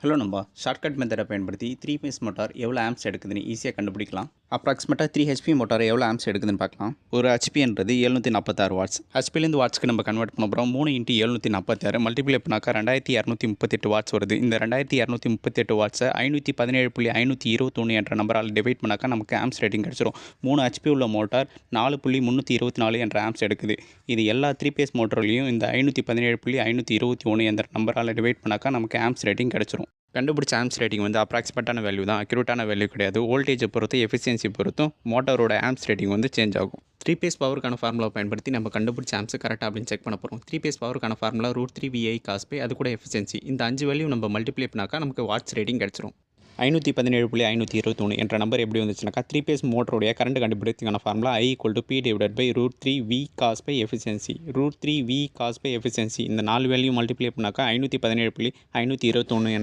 Hello நண்பா, shortcut மெத்தடை பயன்படுத்தி 3 பேஸ் மோட்டார் எவ்வளோ ஆம்ப்ஸ் எடுக்குதுன்னு ஈஸியாக கண்டுபிடிக்கலாம். அப்ராக்சிமேட்டாக 3 ஹெச்பி மோட்டார் எவ்வளோ ஆம்ப்ஸ் எடுக்குதுன்னு பார்க்கலாம். ஒரு ஹெச்பின்றது 746 வாட்ஸ். ஹெச்பிலேருந்து வாட்ஸ்க்கு நம்ம கன்வெர்ட் பண்ண போகிறோம். 3 × 746 மல்டிப்ளை பண்ணாக்கா 2238 வாட்ஸ் வருது. இந்த 2238 வாட்ஸை 517.521 என்ற நம்பரால் டிவைட் பண்ணாக்கா நமக்கு ஆம்ப்ஸ் ரேட்டிங் கிடச்சிரும். 3 ஹெச்பி உள்ள மோட்டார் 4.324 என்ற ஆம்ப்ஸ் எடுக்குது. இது எல்லா 3 பேஸ் மோட்டர்லையும் இந்த 517.521 என்ற நம்பரால் டிவைட் பண்ணாக்கா நமக்கு ஆம்ப்ஸ் ரேட்டிங் கிடச்சிரும். கண்டுபிடிச்ச ஆம்ப்ஸ் ரேட்டிங் வந்து அப்ராக்சிமேட்டான வேல்யூ தான், அக்யூரேட்டான வேல்யூ கிடையாது. வோல்டேஜை பொறுத்து எஃபிஷியன்சி பொறுத்தும் மோட்டாரோட ஆம்ப்ஸ் ரேட்டிங் வந்து சேஞ்ச் ஆகும். 3 பேஸ் பவருக்கான ஃபார்முலா பயன்படுத்தி நம்ம கண்டுபிடிச்ச ஆம்ப்ஸ் கரெக்டாக அப்படின்னு செக் பண்ண போகிறோம். 3 பேஸ் பவருக்கான ஃபார்முலா √3 VI cos π, அது கூட எஃபிஷியன்சி. இந்த 5 வேல்யூ நம்ம மல்டிப்ளை பண்ணாக்கா நமக்கு வாட்ஸ் ரேட்டிங் கிடச்சிரும். 517.521 என்ற நம்பர் எப்படி வந்துச்சுனாக்கா 3 பேஸ் மோட்டருடைய கரண்ட் கண்டுபிடிக்கிறதுக்கான formula I = P / √3 V cos π efficiency. √3 V cos π efficiency இந்த 4 வேல்யூ மல்டிப்ளை பண்ணாக்கா 517.521